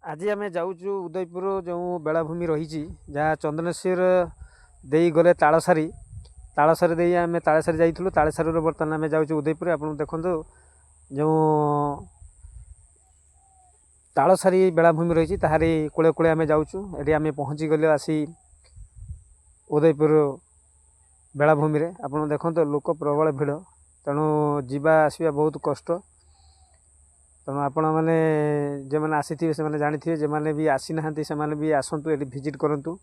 आज आम जाऊँ उदयपुर जो बेलाभूमि रही जहाँ चंदनेश्वर दे गले तालसारी तालसारी दे आम तालसारी जाइलु तालसारी बर्तमान आम जाऊँ उदयपुर। आप देखो जो तालसारी बेलाभूमि रही ताहारी कूले कूले आम जाऊँ ये आम पहुँची गले आसी उदयपुर बेलाभूमि रे। आप देखो लोक प्रबल भिड़ तेणु जीवा आसवा बहुत कष्ट। तेणु आपण मैंने जो मैंने आसी थे से जानी थे जो मैंने भी आसी ना से भी आसतु ये विजिट करूँ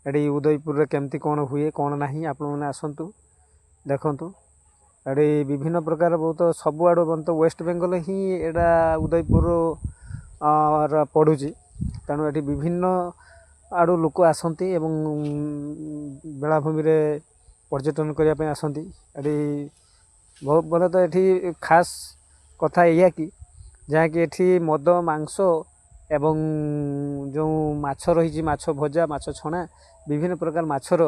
ये उदयपुर केमती कौन हुए कौन ना आपण मैंने आसतु देखु ये विभिन्न प्रकार बहुत सबुआड़ तो वेस्ट बेंगल ही यहाँ उदयपुर पड़ू तेणु ये विभिन्न आड़ू लोक आसती बेलाभूमि पर्यटन करने आसती। ये बहुत बड़े तो ये खास कथा या कि जहाँकि एठी मद मांस एवं जो माछ रही माछ भजा माछ छणा विभिन्न प्रकार माछर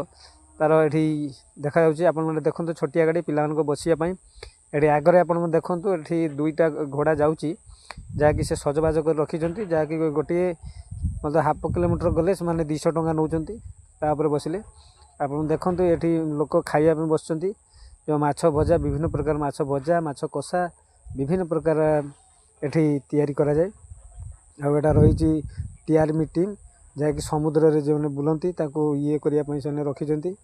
तार एठी देखा जाउछि। आपण माने देखंतु छोटिया गाड़ी पिला मानको बसिया पई एठी आगरे आपण देखंतु एठी दुईटा घोड़ा जाउछि जहाँकि से सजबाज कर रखिछंती जहाँकि गोटे मतलब हाफ किलोमीटर गले से माने 200 टंका नौचंती तापर बसिले। आपण देखंतु एठी लोक खाइया पे बसचंती जो माछ भजा विभिन्न प्रकार माछ भजा माछ कषा विभिन्न प्रकार एठी तैयारी करा जाए। आ एटा रही टीआर मीटिंग जहाँकि समुद्र रे जो बुलंती ताको ये करिया पई से रखिछंती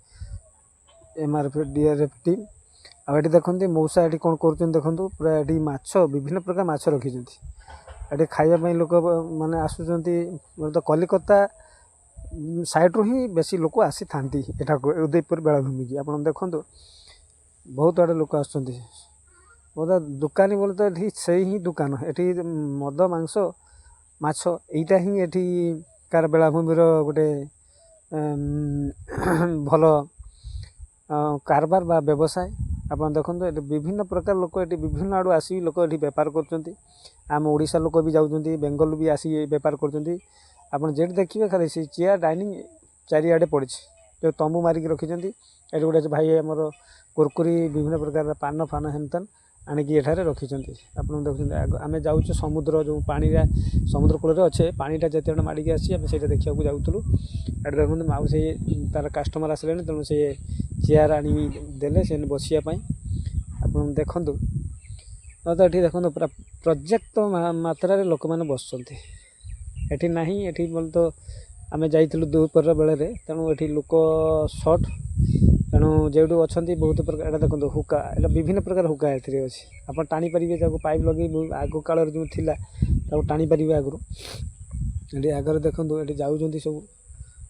एमआरएफ डीआरएफ टीम। आ एठी देखंती मौसा एठी कोन करछन देखंतु पूरा एठी माछ विभिन्न प्रकार माछ रखिछंती एठी खाइया पई लोक माने आसुचंती। तो कलिकता साइड रो ही बेसी लोक आसी थांती एठा उदयपुर बेलाभूमि की। आपण देखंतु बहुत आड़े लोक आसुचंती बहुत दुकानी बोले तो ये से ही दुकान एठी मद मांस माछ यहीटा ही एठी कार बेलाभूमि गोटे भल कारबार बा व्यवसाय। आप देखो ये विभिन्न प्रकार लोक ये विभिन्न आड़ू आसी लोक ये बेपार कर आम ओडिशा लोक भी जाऊँच बेंगल भी आसी बेपार कर। आप जेट देखिए खाली से चेयर डाइनिंग चारिआडे पड़ी जो तंबू मारिक रखिंट ये गोटे भाई आमर कुरकुरी विभिन्न प्रकार पान फान हेमतन आणिकी एठारे रखिंट। आप देखते आम जाऊँ समुद्र जो पानी समुद्र कूल अच्छे पानीटा जिते माड़िकी आसी आम से देखा जाऊँ ये देखते माउसी तार कस्टमर आसले तेणु से चेयर आनीदेले से बसापी। आप देखु तो ये देखो पूरा पर्याप्त मात्रा लोक मैंने बसुँच एठी ना एठी बोल तो आम जाइलु दुपर बेले तेणु ये लोक सर्ट तेणु जो अच्छा बहुत प्रकार ये देखो हुक्का ये विभिन्न प्रकार हुक्का ए अच्छे आप टाणी पारे पाइप लगे आग काल जो थी टाणी पारे आगु ये आगे देखो ये जाऊँ सब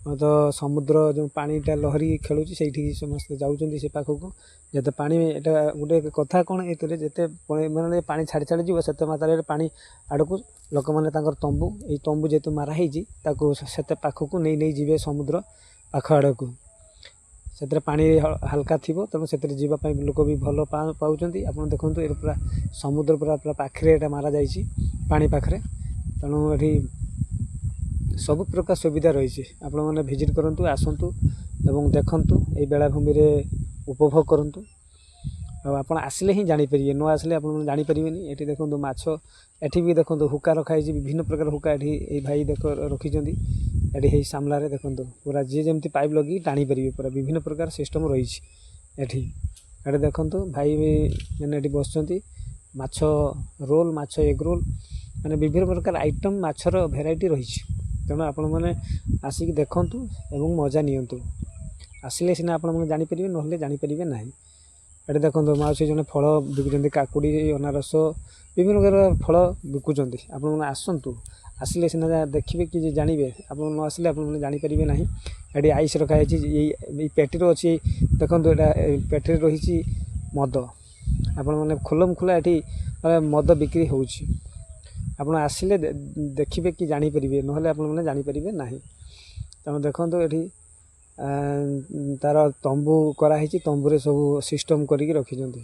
तो समुद्र जो पानीटा लहरी खेलुँ से समस्त जाऊँ से पाखक जिते पानी एटा गोटे कथा कौन ये जिते मैंने पानी छाड़ी छाड़ी जीव से मात्रा पानी आड़क लोक मैंने तंबू ये तंबू जेतु माराही से पाखक नहीं नहीं जी समुद्र पाख आड़क से पानी हल्का थी तेणु से जावाई लोक भी भल पाँच। आप देखो ये पूरा समुद्र पूरा पूरा पाखे मारा जाइए पानी पाखे तेणु ये सब प्रकार सुविधा रही आपण मैंने भिजिट करूँ आसतु एवं देखु ये बेलाभूमि उपभोग करूँ। आप आसिले ही जानीपर न आसिले आप जानीपर ये देखो माछ एठी भी देखो हुक्का रखाई विभिन्न प्रकार हुक्का ये भाई देख रखिंट ये सामने देखो पूरा जी जमी पाइप लगे टाणी पारे पूरा विभिन्न प्रकार सिस्टम रही ये देखो भाई मैंने बस माछ रोल माछ एग रोल मैंने विभिन्न प्रकार आइटम माछर भेराइटी रही तेणु आपण मैंने आसिक देखु एवं मजा नियंतु आसिले सीना आप जानीपर ना जानीपर ना। ये देखो माउसी जन फल बिकुंट काकुड़ी अनारस विभिन्न प्रकार फल बिकुंट आप आसतु आसिले सीना देखिए कि जानवे आप न आसिले आप जानीपर ना। ये आइस रखाई ये पेटी अच्छी देखो ये पेटी रही मद आपण मैंने खुलम खुला ये मद बिक्री हो आप आसिले देखिए कि जानीपर ना आप जानीपर ना। तेणु देखो ये तार तंबू कराई तंबूरे सब सिस्टम करी रखिंट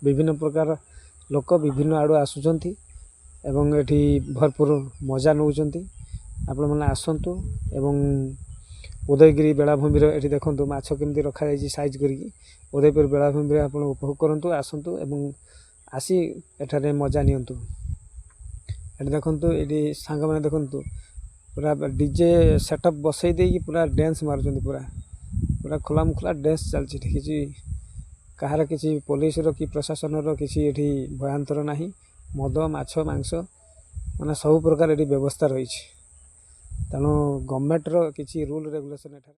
विभिन्न प्रकार लोक विभिन्न आड़ू आसुंच एवं ये भरपूर मजा नौ। आप आसतु एवं उदयगिरी बेलाभूमि ये देखो माछ केमती रखाई साइज करी उदयपुर बेलाभूमि आप उपभोग करूँ आसतु एवं आसी एठारे मजा नियंतु। ଏଠି ଦେଖନ୍ତୁ ଏଠି ସାଙ୍ଗମାନେ ଦେଖନ୍ତୁ ପୁରା ଡିଜେ ସେଟଅପ୍ ବସେଇ ଦେଇକି ପୁରା ଡ୍ୟାନ୍ସ ମାରୁଛନ୍ତି ପୁରା ପୁରା ଖୋଲା ଡ୍ୟାନ୍ସ ଚାଲିଛି ଏଠି କିଛି କାହାର କିଛି ପୋଲିସର କି ପ୍ରଶାସନର କିଛି ଏଠି ଭୟାନ୍ତର ନାହିଁ ମଦ ମାଛ ମାଂସ ମାନେ ସବୁ ପ୍ରକାର ଏଠି ବ୍ୟବସ୍ଥା ରହିଛି ତେଣୁ ଗଭର୍ଣ୍ଣମେଣ୍ଟର କିଛି ରୁଲ୍ ରେଗୁଲେସନ୍ ଏଠାରେ